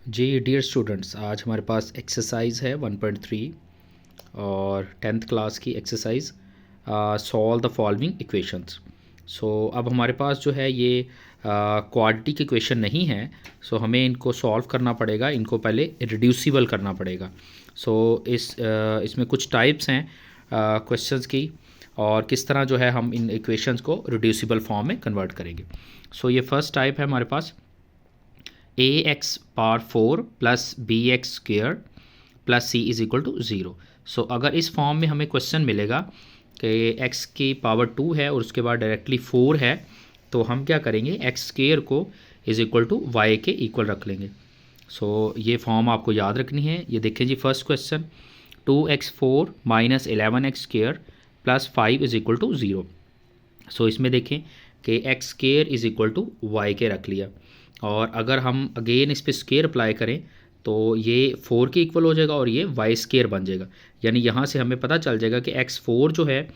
जी dear students, आज हमारे पास exercise है 1.3 और 10th क्लास की exercise solve the following equations. So अब हमारे पास जो है ये क्वाड्रेटिक इक्वेशन नहीं है। सो हमें इनको सॉल्व करना पड़ेगा, इनको पहले रिड्यूसिबल करना पड़ेगा। सो इसमें कुछ टाइप्स हैं क्वेश्चंस की, और किस तरह जो है हम इन इक्वेशंस को रिड्यूसिबल फॉर्म में कन्वर्ट करेंगे। सो ये फर्स्ट टाइप है हमारे पास a x power 4 plus b x square plus c is equal to zero. So अगर इस फॉर्म में हमें क्वेश्चन मिलेगा कि एक्स की पावर 2 है और उसके बाद डायरेक्टली 4 है, तो हम क्या करेंगे, एक्स स्क्र को इज़ इक्वल टू वाई के इक्वल रख लेंगे। सो ये फॉर्म आपको याद रखनी है। ये देखें जी, first question 2x4 minus 11x square plus 5 is equal to zero. So इसमें देखें कि x square is equal to y के रख लिया, और अगर हम अगेन इस पर स्क्र अप्लाई करें तो ये 4 के इक्वल हो जाएगा और ये वाई स्क्र बन जाएगा। यानी यहाँ से हमें पता चल जाएगा कि x4 जो है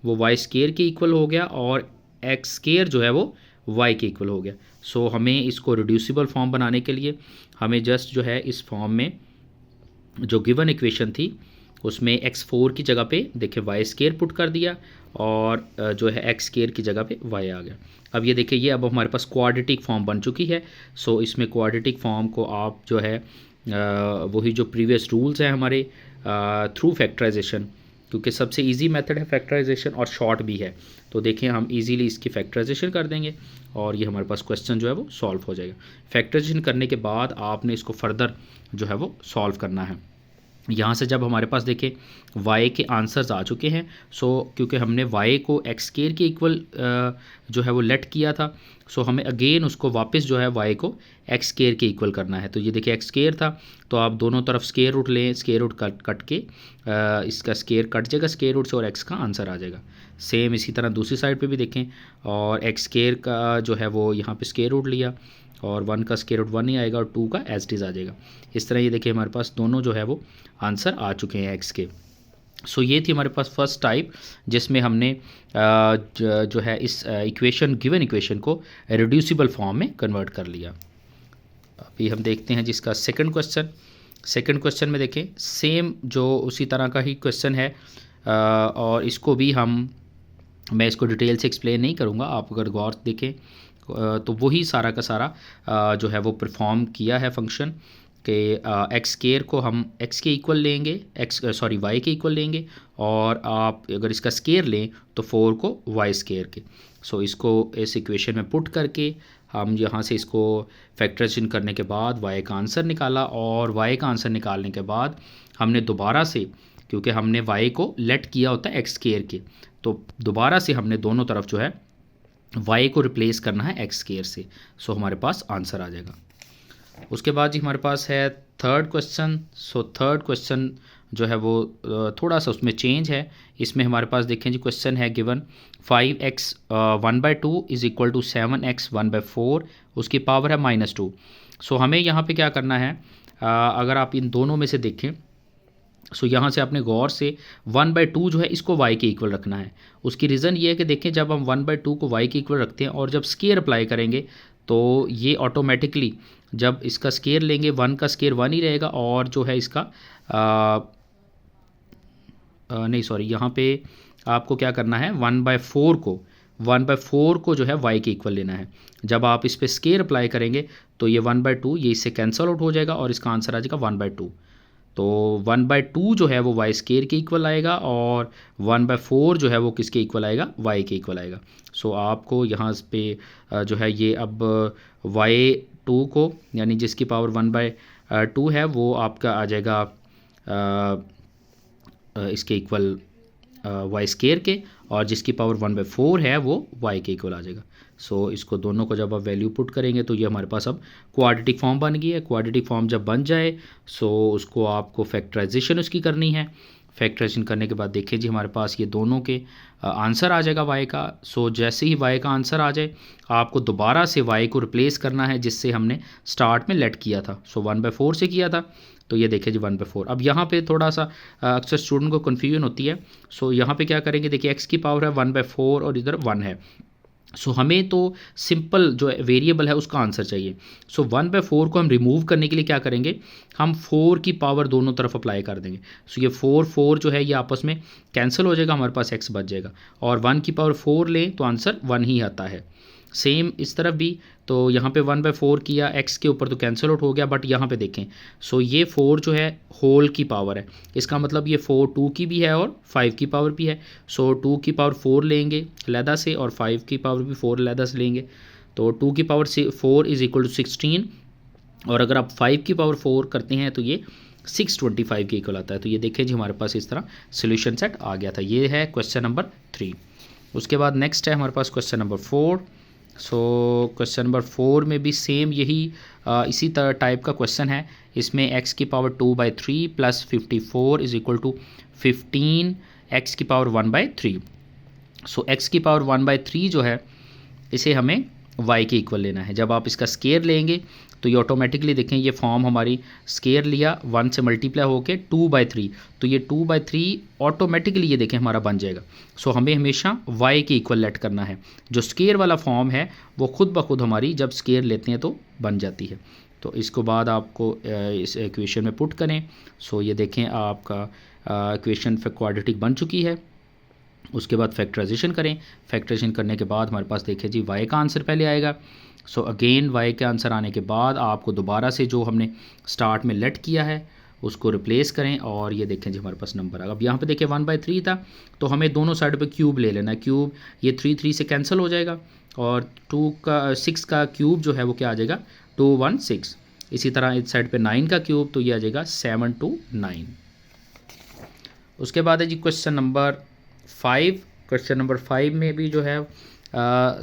वो वाई स्क्र के इक्वल हो गया और एक्स स्क्र जो है वो वाई के इक्वल हो गया। सो हमें इसको रिड्यूसिबल फॉर्म बनाने के लिए हमें जस्ट जो है इस फॉर्म में जो गिवन इक्वेशन थी उसमें x4 की जगह पे देखिए वाई स्क्र पुट कर दिया, और जो है एक्स स्क्र की जगह पे y आ गया। अब ये देखिए, ये अब हमारे पास क्वाड्रेटिक फॉर्म बन चुकी है। सो इसमें क्वाड्रेटिक फॉर्म को आप जो है वही जो प्रीवियस रूल्स हैं हमारे थ्रू फैक्टराइजेशन, क्योंकि सबसे इजी मेथड है फैक्टराइजेशन और शॉर्ट भी है, तो देखें हम इजीली इसकी फैक्टराइजेशन कर देंगे और ये हमारे पास क्वेश्चन जो है वो सॉल्व हो जाएगा। फैक्टराइजेशन करने के बाद आपने इसको फर्दर जो है वो सॉल्व करना है। यहाँ से जब हमारे पास देखें y के आंसर्स आ चुके हैं, सो क्योंकि हमने y को एक्स स्क्र के इक्वल जो है वो लेट किया था, सो हमें अगेन उसको वापस जो है y को एक्स स्क्र के इक्वल करना है। तो ये देखिए एक्स स्क्र था, तो आप दोनों तरफ स्क्र रूट लें, स्क्र रूट कट के इसका स्क्र कट जाएगा स्क्र रूट से और x का आंसर आ जाएगा। सेम इसी तरह दूसरी साइड पे भी देखें, और एक्स स्क्र का जो है वो यहाँ पे स्क्र रूट लिया और 1 का स्क्र रूट 1 ही आएगा और 2 का एज इट इज़ आ जाएगा। इस तरह ये देखिए हमारे पास दोनों जो है वो आंसर आ चुके हैं एक्स के। सो ये थी हमारे पास फर्स्ट टाइप जिसमें हमने जो है इस इक्वेशन गिवन इक्वेशन को रिड्यूसिबल फॉर्म में कन्वर्ट कर लिया। अभी हम देखते हैं जिसका सेकंड क्वेश्चन। सेकंड क्वेश्चन में देखें सेम जो उसी तरह का ही क्वेश्चन है, और इसको भी मैं इसको डिटेल से एक्सप्लेन नहीं करूँगा, आप अगर गौर से देखें तो वही सारा का सारा जो है वो परफॉर्म किया है फंक्शन कि एक्स स्क्र को हम एक्स के इक्वल लेंगे, वाई के इक्वल लेंगे, और आप अगर इसका स्क्र लें तो 4 को वाई स्क्र के। सो इसको इस इक्वेशन में पुट करके हम यहाँ से इसको फैक्टराइजेशन करने के बाद y का आंसर निकाला, और y का आंसर निकालने के बाद हमने दोबारा से, क्योंकि हमने y को लेट किया होता है एक्स स्क्र के, तो दोबारा से हमने दोनों तरफ जो है y को रिप्लेस करना है एक्स स्क्र से। सो हमारे पास आंसर आ जाएगा। उसके बाद जी हमारे पास है third question. So third question जो है वो थोड़ा सा उसमें चेंज है। इसमें हमारे पास देखें जी, क्वेश्चन है given 5x 1/2 is equal to 7x 1/4, उसकी पावर है -2। सो हमें यहाँ पे क्या करना है, अगर आप इन दोनों में से देखें, सो यहाँ से आपने गौर से 1/2 जो है इसको y के इक्वल रखना है। उसकी रीज़न ये है कि देखें जब हम 1/2 को y के इक्वल रखते हैं और जब स्क्र अप्लाई करेंगे तो ये ऑटोमेटिकली जब इसका स्क्र लेंगे 1 का स्क्र 1 ही रहेगा, और जो है इसका नहीं सॉरी, यहाँ पे आपको क्या करना है, 1/4 को जो है y के इक्वल लेना है। जब आप इस पर स्क्र अप्लाई करेंगे तो ये 1/2 ये इससे कैंसिल आउट हो जाएगा और इसका आंसर आ जाएगा 1/2। तो 1/2 जो है वो वाई स्क्र के इक्वल आएगा, और 1/4 जो है वो किसके इक्वल आएगा, वाई के इक्वल आएगा। सो आपको यहाँ पे जो है ये अब y2 को, यानी जिसकी पावर 1/2 है वो आपका आ जाएगा इसके इक्वल वाई स्क्र के, और जिसकी पावर 1/4 है वो y के इक्वल आ जाएगा। सो इसको दोनों को जब आप वैल्यू पुट करेंगे तो ये हमारे पास अब क्वाड्रेटिक फॉर्म बन गई है। क्वाड्रेटिक फॉर्म जब बन जाए सो उसको आपको फैक्टराइजेशन उसकी करनी है। फैक्टराइजेशन करने के बाद देखिए जी हमारे पास ये दोनों के आंसर आ जाएगा y का। सो जैसे ही y का आंसर आ जाए आपको दोबारा से y को रिप्लेस करना है जिससे हमने स्टार्ट में लेट किया था। सो 1/4 से किया था, तो ये देखिए जी 1/4। अब यहाँ पे थोड़ा सा अक्सर स्टूडेंट को कन्फ्यूजन होती है। सो यहाँ पे क्या करेंगे, देखिए x की पावर है 1/4 और इधर 1 है, सो हमें तो सिंपल जो वेरिएबल है उसका आंसर चाहिए। सो 1/4 को हम रिमूव करने के लिए क्या करेंगे, हम 4 की पावर दोनों तरफ अप्लाई कर देंगे। सो ये 4 जो है ये आपस में कैंसिल हो जाएगा, हमारे पास x बच जाएगा, और 1 की पावर 4 लें तो आंसर 1 ही आता है। सेम इस तरफ भी, तो यहाँ पे 1/4 किया, x के ऊपर तो कैंसिल आउट हो गया, बट यहाँ पे देखें सो ये 4 जो है होल की पावर है, इसका मतलब ये 4 2 की भी है और 5 की पावर भी है। सो 2 की पावर 4 लेंगे अलहदा से और 5 की पावर भी 4 अलहदा से लेंगे, तो 2 की पावर 4 इज़ इक्वल टू 16, और अगर आप 5 की पावर 4 करते हैं तो ये 625 के इक्वल आता है। तो ये देखें जी हमारे पास इस तरह सोल्यूशन सेट आ गया था। ये है क्वेश्चन नंबर 3। उसके बाद नेक्स्ट है हमारे पास question number 4। So question number 4 में भी सेम यही इसी तरह टाइप का क्वेश्चन है। इसमें x की power 2/3 plus 54 is equal to 15 x की पावर 1/3। सो x की पावर 1/3 जो है इसे हमें y के इक्वल लेना है। जब आप इसका स्केयर लेंगे तो ये ऑटोमेटिकली देखें ये फॉर्म हमारी स्केयर लिया 1 से मल्टीप्लाई होके 2/3, तो ये 2/3 ऑटोमेटिकली ये देखें हमारा बन जाएगा। सो हमें हमेशा y के इक्वल लेट करना है। जो स्केयर वाला फॉर्म है वो खुद ब खुद हमारी जब स्केयर लेते हैं तो बन जाती है। तो इसको बाद आपको इस इक्वेशन में पुट करें। सो ये देखें आपका इक्वेशन क्वाड्रेटिक बन चुकी है। उसके बाद फैक्टराइजेशन करें। फैक्टराइजेशन करने के बाद हमारे पास देखिए जी y का आंसर पहले आएगा। सो अगेन y के आंसर आने के बाद आपको दोबारा से जो हमने स्टार्ट में लेट किया है उसको रिप्लेस करें, और ये देखें जी हमारे पास नंबर आ। अब यहाँ पे देखिए 1/3 था तो हमें दोनों साइड पे क्यूब ले लेना है। क्यूब ये 3 से कैंसिल हो जाएगा, और 6 का क्यूब जो है वो क्या आ जाएगा 216। इसी तरह इस साइड पे 9 का क्यूब, तो ये आ जाएगा 729। उसके बाद है जी क्वेश्चन नंबर 5। क्वेश्चन नंबर 5 में भी जो है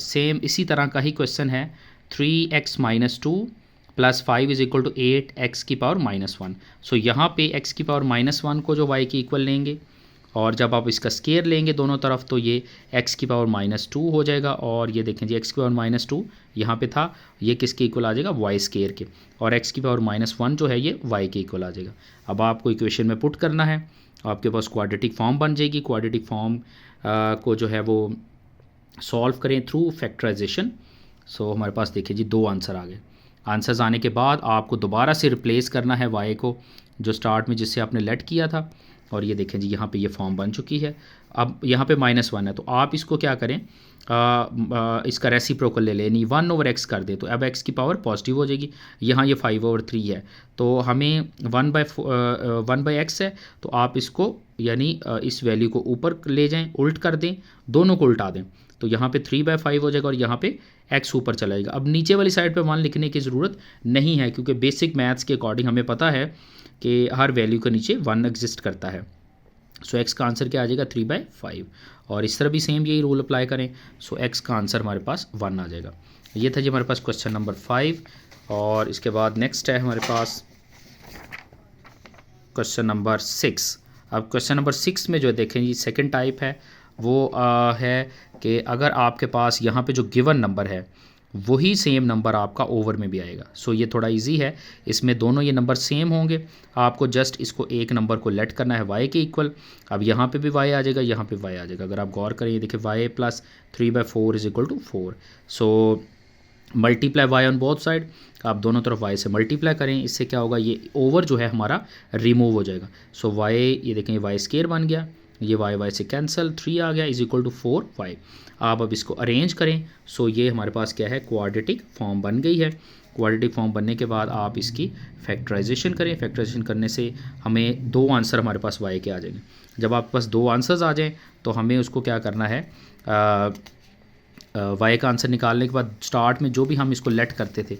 सेम इसी तरह का ही क्वेश्चन है। 3x - 2 plus 5 is equal to 8x की पावर -1। सो यहाँ पे x की पावर -1 को जो y के इक्वल लेंगे, और जब आप इसका स्केयर लेंगे दोनों तरफ तो ये x की पावर -2 हो जाएगा, और ये देखें जी x की पावर -2 यहाँ पे था, ये किसके इक्वल आ जाएगा y स्केयर के, और x की पावर -1 जो है ये y के इक्वल आ जाएगा। अब आपको इक्वेशन में पुट करना है, आपके पास क्वाड्रेटिक फॉर्म बन जाएगी। क्वाड्रेटिक फॉर्म को जो है वो सॉल्व करें थ्रू फैक्टराइजेशन। सो हमारे पास देखिए जी 2 आंसर आ गए। आंसर्स आने के बाद आपको दोबारा से रिप्लेस करना है y को जो स्टार्ट में जिससे आपने लेट किया था, और ये देखें जी यहाँ पे ये फॉर्म बन चुकी है। अब यहाँ पे -1 है तो आप इसको क्या करें, इसका रेसिप्रोकल ले लें, यानी 1/x कर दें, तो अब x की पावर पॉजिटिव हो जाएगी। यहाँ ये 5/3 है तो हमें 1/x है, तो आप इसको यानी इस वैल्यू को ऊपर ले जाएं, उल्ट कर दें, दोनों को उल्टा दें, तो यहाँ पे 3/5 हो जाएगा और यहाँ पे x ऊपर चला जाएगा। अब नीचे वाली साइड पे 1 लिखने की ज़रूरत नहीं है, क्योंकि बेसिक मैथ्स के अकॉर्डिंग हमें पता है कि हर वैल्यू के नीचे 1 एग्जिस्ट करता है। सो x का आंसर क्या आ जाएगा 3/5, और इस तरह भी सेम यही रूल अप्लाई करें। सो x का आंसर हमारे पास 1 आ जाएगा। ये था जी हमारे पास क्वेश्चन नंबर 5। और इसके बाद नेक्स्ट है हमारे पास क्वेश्चन नंबर 6। अब क्वेश्चन नंबर 6 में जो देखें जी सेकंड टाइप है वो है कि अगर आपके पास यहाँ पे जो गिवन नंबर है वही सेम नंबर आपका ओवर में भी आएगा। सो ये थोड़ा इजी है, इसमें दोनों ये नंबर सेम होंगे, आपको जस्ट इसको एक नंबर को लेट करना है y के इक्वल। अब यहाँ पे भी y आ जाएगा, यहाँ पे y आ जाएगा। अगर आप गौर करें ये देखिए y + 3/4 is equal to 4। So multiply y on both side, आप दोनों तरफ y से मल्टीप्लाई करें, इससे क्या होगा ये ओवर जो है हमारा रिमूव हो जाएगा। सो y ये देखें y स्केयर बन गया, ये y से कैंसिल, 3 आ गया इज इक्वल टू 4y। आप अब इसको अरेंज करें। सो ये हमारे पास क्या है क्वाड्रेटिक फॉर्म बन गई है। क्वाड्रेटिक फॉर्म बनने के बाद आप इसकी फैक्टराइजेशन करें। फैक्टराइजेशन करने से हमें 2 आंसर हमारे पास y के आ जाएंगे। जब आपके पास 2 आंसर्स आ जाएं तो हमें उसको क्या करना है, y का आंसर निकालने के बाद स्टार्ट में जो भी हम इसको लेट करते थे,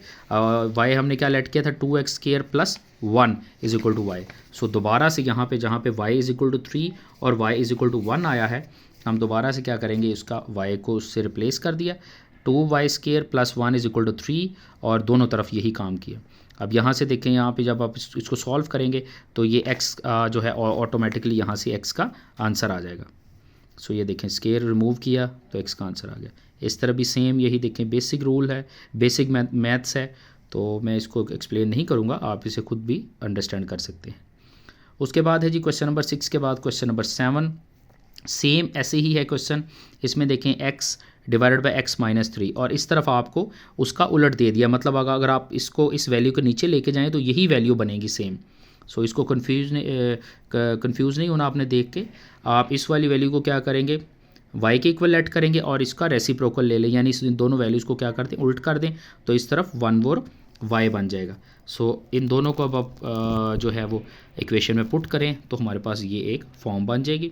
y हमने क्या लेट किया था 2x² + 1 is equal to y। So दोबारा से यहाँ पे जहाँ पे y इज इक्वल टू 3 और y इज इक्वल टू 1 आया है, हम दोबारा से क्या करेंगे, इसका y को उससे रिप्लेस कर दिया, 2y² + 1 इज इक्वल टू 3, और दोनों तरफ यही काम किया। अब यहाँ से देखें, यहाँ पे जब आप इसको सॉल्व करेंगे तो ये x जो है ऑटोमेटिकली यहाँ से x का आंसर आ जाएगा। सो ये देखें स्केयर रिमूव किया तो x का आंसर आ गया। इस तरह भी सेम यही देखें बेसिक रूल है, बेसिक मैथ्स है, तो मैं इसको एक्सप्लेन नहीं करूँगा, आप इसे खुद भी अंडरस्टैंड कर सकते हैं। उसके बाद है जी क्वेश्चन नंबर 6 के बाद क्वेश्चन नंबर 7। सेम ऐसे ही है क्वेश्चन। इसमें देखें x divided by x minus 3, और इस तरफ आपको उसका उलट दे दिया, मतलब अगर आप इसको इस वैल्यू के नीचे लेके जाएँ तो यही वैल्यू बनेगी सेम। सो इसको कन्फ्यूज़ नहीं होना आपने देख के। आप इस वाली वैल्यू को क्या करेंगे, y के इक्वल लेट करेंगे और इसका रेसिप्रोकल ले लें, यानी इस दोनों वैल्यूज़ को क्या कर दें, उल्ट कर दें, तो इस तरफ 1 और y बन जाएगा। सो इन दोनों को अब आप जो है वो इक्वेशन में पुट करें तो हमारे पास ये एक फॉर्म बन जाएगी।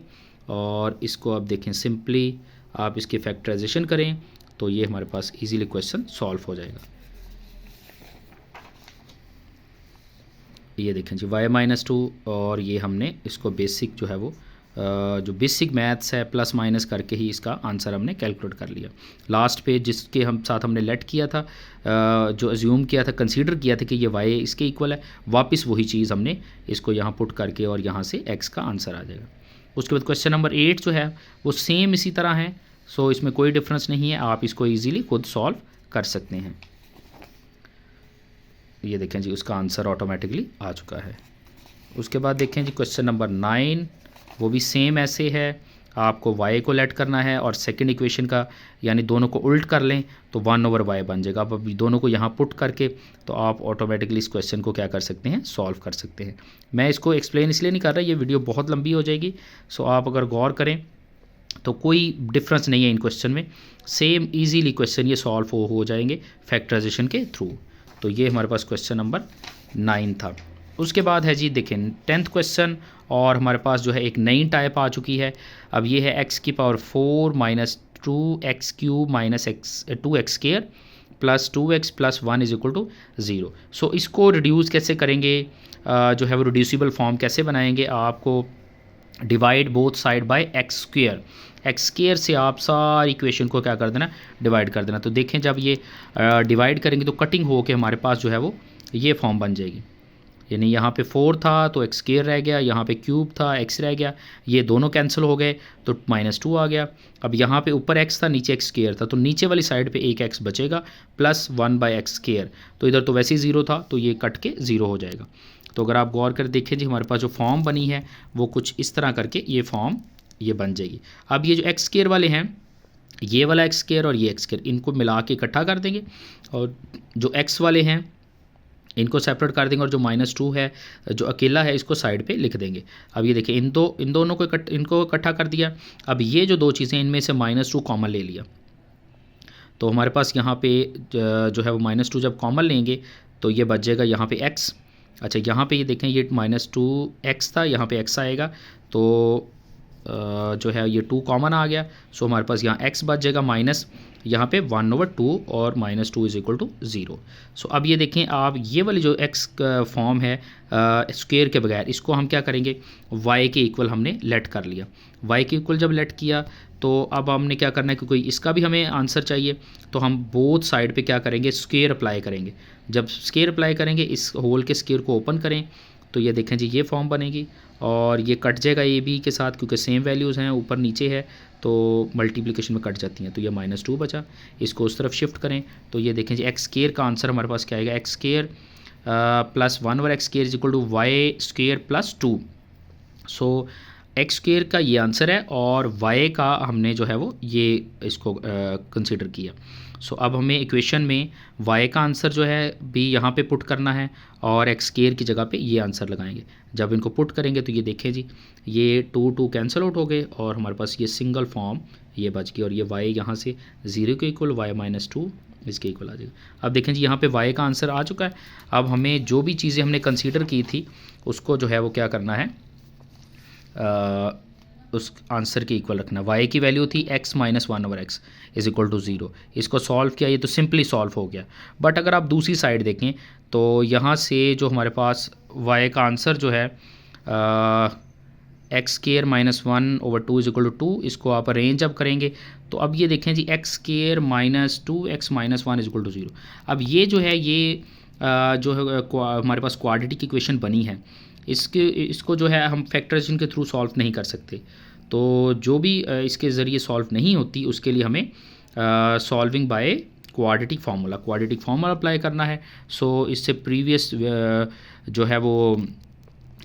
और इसको आप देखें, सिंपली आप इसकी फैक्टराइजेशन करें तो ये हमारे पास इजीली क्वेश्चन सॉल्व हो जाएगा। ये देखें जी y-2, और ये हमने इसको बेसिक जो है वो जो बेसिक मैथ्स है प्लस माइनस करके ही इसका आंसर हमने कैलकुलेट कर लिया। लास्ट पे जिसके हम साथ हमने लेट किया था, जो अज्यूम किया था, कंसीडर किया था कि ये y इसके इक्वल है, वापस वही चीज़ हमने इसको यहाँ पुट करके और यहाँ से x का आंसर आ जाएगा। उसके बाद क्वेश्चन नंबर 8 जो है वो सेम इसी तरह है। सो इसमें कोई डिफरेंस नहीं है, आप इसको ईजीली खुद सॉल्व कर सकते हैं। ये देखें जी उसका आंसर ऑटोमेटिकली आ चुका है। उसके बाद देखें जी क्वेश्चन नंबर 9, वो भी सेम ऐसे है, आपको y को लेट करना है और सेकंड इक्वेशन का यानी दोनों को उल्ट कर लें तो 1/y बन जाएगा। आप अभी दोनों को यहाँ पुट करके तो आप ऑटोमेटिकली इस क्वेश्चन को क्या कर सकते हैं, सॉल्व कर सकते हैं। मैं इसको एक्सप्लेन इसलिए नहीं कर रहा, ये वीडियो बहुत लंबी हो जाएगी। सो आप अगर गौर करें तो कोई डिफरेंस नहीं है इन क्वेश्चन में, सेम ईजीली क्वेश्चन ये सॉल्व हो जाएंगे फैक्टराइजेशन के थ्रू। तो ये हमारे पास क्वेश्चन नंबर 9 था। उसके बाद है जी देखें 10th क्वेश्चन, और हमारे पास जो है एक नई टाइप आ चुकी है। अब ये है x⁴ minus 2x³ minus 2x² plus 2x plus 1 is equal to 0। So इसको रिड्यूस कैसे करेंगे, जो है वो रिड्यूसिबल फॉर्म कैसे बनाएंगे, आपको divide both side by x² से आप सारी इक्वेशन को क्या कर देना, डिवाइड कर देना। तो देखें जब ये डिवाइड करेंगे तो कटिंग हो के हमारे पास जो है वो ये फॉर्म बन जाएगी, यानी यहाँ पे 4 था तो x² रह गया, यहाँ पे क्यूब था x रह गया, ये दोनों कैंसिल हो गए तो -2 आ गया। अब यहाँ पे ऊपर x था नीचे x² था, तो नीचे वाली साइड पे एक x बचेगा प्लस 1/x²। तो इधर तो वैसे ही 0 था तो ये कट के 0 हो जाएगा। तो अगर आप गौर कर देखें जी हमारे पास जो फॉर्म बनी है वो कुछ इस तरह करके ये फॉर्म ये बन जाएगी। अब ये जो x² वाले हैं, ये वाला x² और ये x², इनको मिला के इकट्ठा कर देंगे, और जो x वाले हैं इनको सेपरेट कर देंगे, और जो -2 है जो अकेला है इसको साइड पे लिख देंगे। अब ये देखिए इन दोनों को इनको इकट्ठा कर दिया। अब ये जो दो चीज़ें इनमें से -2 कॉमन ले लिया, तो हमारे पास यहाँ पे जो है वो -2 जब कॉमन लेंगे तो ये बच जाएगा यहाँ पे x। अच्छा यहाँ पे ये देखें ये -2x था, यहाँ पे x आएगा, तो जो है ये 2 कॉमन आ गया। सो हमारे पास यहाँ x बच जाएगा माइनस यहाँ पे 1/2 और -2 इज इक्वल टू 0। सो अब ये देखें आप ये वाली जो x फॉर्म है स्क्वायर के बगैर, इसको हम क्या करेंगे, y के इक्वल हमने लेट कर लिया। y के इक्वल जब लेट किया तो अब हमने क्या करना है, क्योंकि इसका भी हमें आंसर चाहिए, तो हम बोथ साइड पे क्या करेंगे, स्क्वायर अप्लाई करेंगे। जब स्क्वायर अप्लाई करेंगे, इस होल के स्क्वायर को ओपन करें तो ये देखें जी ये फॉर्म बनेगी, और ये कट जाएगा ए बी के साथ, क्योंकि सेम वैल्यूज़ हैं, ऊपर नीचे है तो मल्टीप्लिकेशन में कट जाती हैं। तो ये -2 बचा, इसको उस तरफ शिफ्ट करें तो ये देखें जी x² का आंसर हमारे पास क्या आएगा, x² प्लस 1 और x² is equal to y² plus 2। So x² का ये आंसर है और y का हमने जो है वो ये इसको कंसीडर किया। सो अब हमें इक्वेशन में y का आंसर जो है भी यहाँ पे पुट करना है, और x² की जगह पे ये आंसर लगाएंगे। जब इनको पुट करेंगे तो ये देखें जी ये 2 कैंसिल आउट हो गए, और हमारे पास ये सिंगल फॉर्म ये बच गई, और ये y यहाँ से 0 के इक्वल, y-2 इसके इक्वल आ जाएगा। अब देखें जी यहाँ पे y का आंसर आ चुका है। अब हमें जो भी चीज़ें हमने कंसीडर की थी उसको जो है वो क्या करना है, उस आंसर के इक्वल रखना। y की वैल्यू थी x - 1/x is equal to 0। इसको सॉल्व किया, ये तो सिंपली सॉल्व हो गया। बट अगर आप दूसरी साइड देखें तो यहाँ से जो हमारे पास y का आंसर जो है x² - 1/2 इज इक्वल टू 2, इसको आप अरेंज अब करेंगे तो अब ये देखें जी x² - 2x - 1 is equal to 0। अब ये जो है ये जो है हमारे पास क्वाड्रेटिक इक्वेशन बनी है, इसको जो है हम फैक्टराइजेशन के थ्रू सॉल्व नहीं कर सकते। तो जो भी इसके ज़रिए सॉल्व नहीं होती उसके लिए हमें solving by quadratic formula apply करना है। सो इससे प्रीवियस जो है वो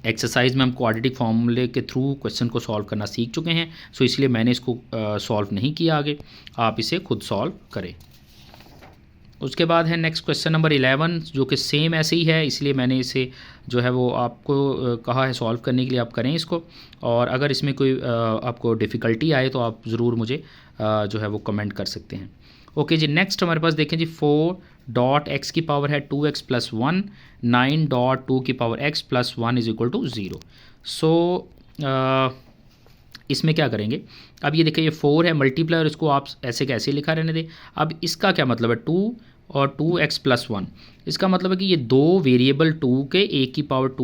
एक्सरसाइज में हम क्वाड्रेटिक फॉर्मूले के थ्रू क्वेश्चन को सॉल्व करना सीख चुके हैं, सो इसलिए मैंने इसको सॉल्व नहीं किया आगे, आप इसे खुद सॉल्व करें। उसके बाद है नेक्स्ट क्वेश्चन नंबर 11, जो कि सेम ऐसे ही है, इसलिए मैंने इसे जो है वो आपको कहा है सॉल्व करने के लिए, आप करें इसको। और अगर इसमें कोई आपको डिफ़िकल्टी आए तो आप ज़रूर मुझे जो है वो कमेंट कर सकते हैं। ओके जी, नेक्स्ट हमारे पास देखें जी, 4 डॉट एक्स की पावर है 2x + 1, 9 डॉट 2 की पावर x + 1 = 0। सो इसमें क्या करेंगे, अब ये देखिए ये 4 है मल्टीप्लाई, इसको आप ऐसे कैसे लिखा रहने दें। अब इसका क्या मतलब है, 2 और 2x + 1, इसका मतलब है कि ये दो वेरिएबल 2 के, एक की पावर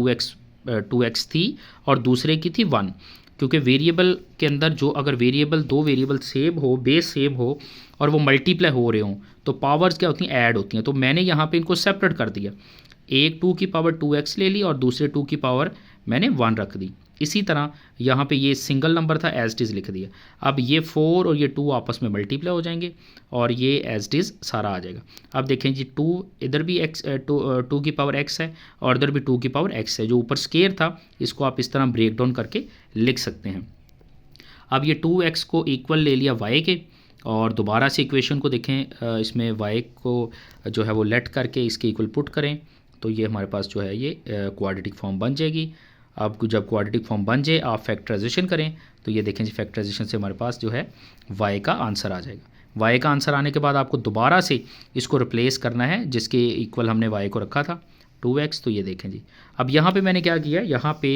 2x थी और दूसरे की थी 1, क्योंकि वेरिएबल के अंदर जो अगर वेरिएबल दो वेरिएबल सेम हो, बेस सेम हो और वो मल्टीप्लाई हो रहे हों तो पावर्स क्या होती हैं, ऐड होती हैं। तो मैंने यहाँ पे इनको सेपरेट कर दिया, एक 2 की पावर 2x ले ली और दूसरे 2 की पावर मैंने 1 रख दी। इसी तरह यहाँ पे ये सिंगल नंबर था, एज इट इज़ लिख दिया। अब ये 4 और ये 2 आपस में मल्टीप्लाई हो जाएंगे और ये एज इट इज़ सारा आ जाएगा। अब देखें जी, 2 इधर भी x 2 की पावर x है और इधर भी 2 की पावर x है। जो ऊपर स्केयर था इसको आप इस तरह ब्रेक डाउन करके लिख सकते हैं। अब ये 2x को इक्वल ले लिया y के, और दोबारा से इक्वेशन को देखें, इसमें y को जो है वो लेट करके इसके इक्वल पुट करें तो ये हमारे पास जो है ये क्वाड्रेटिक फॉर्म बन जाएगी। अब जब क्वाड्रेटिक फॉर्म बन जाए आप फैक्टराइजेशन करें तो ये देखें जी, फैक्टराइजेशन से हमारे पास जो है y का आंसर आ जाएगा। y का आंसर आने के बाद आपको दोबारा से इसको रिप्लेस करना है जिसके इक्वल हमने y को रखा था 2x। तो ये देखें जी, अब यहाँ पे मैंने क्या किया, यहाँ पे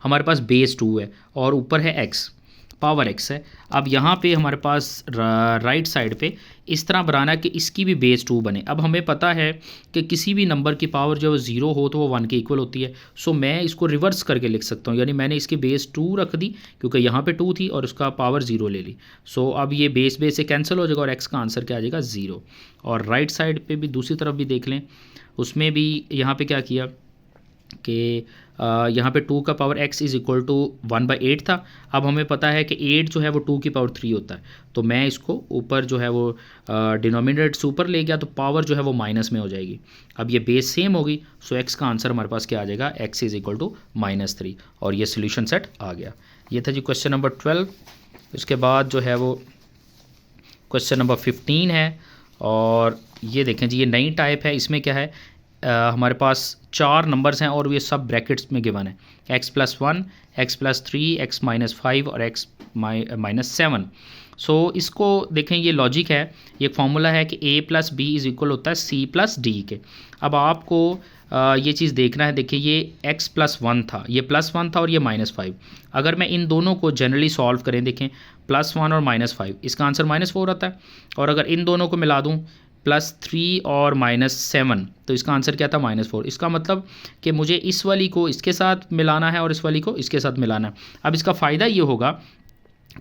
हमारे पास बेस 2 है और ऊपर है x, पावर x है। अब यहाँ पे हमारे पास राइट साइड पे इस तरह बनाना है कि इसकी भी बेस 2 बने। अब हमें पता है कि किसी भी नंबर की पावर जब 0 हो तो वो 1 के इक्वल होती है। सो मैं इसको रिवर्स करके लिख सकता हूँ, यानी मैंने इसकी बेस 2 रख दी क्योंकि यहाँ पे 2 थी और उसका पावर 0 ले ली। सो अब ये बेस से कैंसिल हो जाएगा और x का आंसर क्या आ जाएगा, 0। और राइट साइड पर भी दूसरी तरफ भी देख लें, उसमें भी यहाँ पर क्या किया कि यहाँ पे 2 का पावर x = 1/8 था। अब हमें पता है कि 8 जो है वो 2 की पावर 3 होता है, तो मैं इसको ऊपर जो है वो डिनोमिनेटर से ऊपर ले गया तो पावर जो है वो माइनस में हो जाएगी। अब ये बेस सेम होगी, सो x का आंसर हमारे पास क्या आ जाएगा, x = -3, और ये सोल्यूशन सेट आ गया। ये था जी क्वेश्चन नंबर 12। उसके बाद जो है वो क्वेश्चन नंबर 15 है, और ये देखें जी, ये नई टाइप है। इसमें क्या है, हमारे पास 4 नंबर्स हैं और ये सब ब्रैकेट्स में गिवन है, x + 1, x + 3, x - 5 और x - 7। सो इसको देखें, ये लॉजिक है, ये फार्मूला है कि a + b = होता है c + d के। अब आपको ये चीज़ देखना है, देखिए ये x + 1 था, ये +1 था और ये -5। अगर मैं इन दोनों को जनरली सॉल्व करें, देखें +1 और -5, इसका आंसर -4 आता है। और अगर इन दोनों को मिला दूँ +3 और -7, तो इसका आंसर क्या था, -4। इसका मतलब कि मुझे इस वाली को इसके साथ मिलाना है और इस वाली को इसके साथ मिलाना है। अब इसका फ़ायदा ये होगा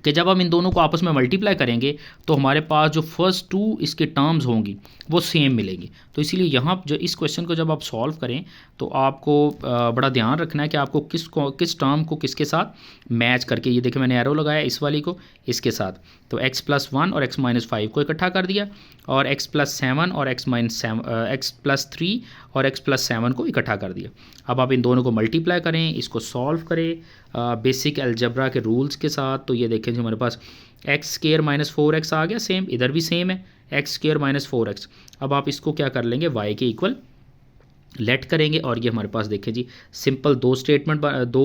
कि जब हम इन दोनों को आपस में मल्टीप्लाई करेंगे तो हमारे पास जो फर्स्ट 2 इसके टर्म्स होंगी वो सेम मिलेंगी। तो इसीलिए यहाँ जो इस क्वेश्चन को जब आप सॉल्व करें तो आपको बड़ा ध्यान रखना है कि आपको किस टर्म को किसके साथ मैच करके, ये देखिए मैंने एरो लगाया इस वाली को इसके साथ, तो x + 1 और x - 5 को इकट्ठा कर दिया, और x + 7 और x + 3 और x + 7 को इकट्ठा कर दिया। अब आप इन दोनों को मल्टीप्लाई करें, इसको सॉल्व करें बेसिक अलजेब्रा के रूल्स के साथ। तो ये देखें हमारे पास x² - 4x आ गया, सेम इधर भी सेम है x² - 4x। अब आप इसको क्या कर लेंगे, y के इक्वल लेट करेंगे, और ये हमारे पास देखें जी सिंपल दो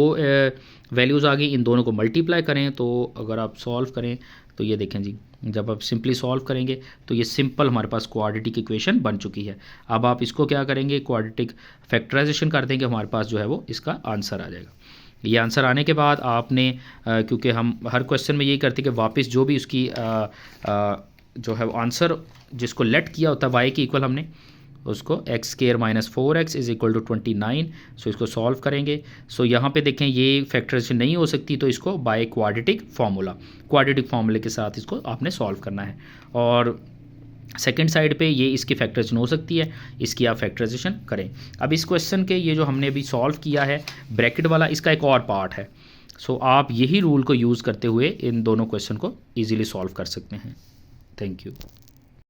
वैल्यूज़ आ गई, इन दोनों को मल्टीप्लाई करें तो अगर आप सॉल्व करें तो ये देखें जी, जब आप सिंपली सॉल्व करेंगे तो ये सिंपल हमारे पास क्वाड्रेटिक इक्वेशन बन चुकी है। अब आप इसको क्या करेंगे, क्वाड्रेटिक फैक्टराइजेशन कर देंगे, हमारे पास जो है वो इसका आंसर आ जाएगा। ये आंसर आने के बाद आपने क्योंकि हम हर क्वेश्चन में यही करते हैं कि वापस जो भी उसकी जो है आंसर जिसको लेट किया होता है y के इक्वल, हमने उसको x² - 4x = 29। सो इसको सॉल्व करेंगे। सो यहाँ पे देखें ये फैक्टराइजेशन नहीं हो सकती, तो इसको बाय क्वाड्रेटिक फार्मूले के साथ इसको आपने सॉल्व करना है। और सेकंड साइड पे ये इसकी फैक्टराइजेशन हो सकती है, इसकी आप फैक्टराइजेशन करें। अब इस क्वेश्चन के ये जो हमने अभी सॉल्व किया है ब्रैकेट वाला, इसका एक और पार्ट है। सो आप यही रूल को यूज़ करते हुए इन दोनों क्वेश्चन को ईजिली सॉल्व कर सकते हैं। Thank you.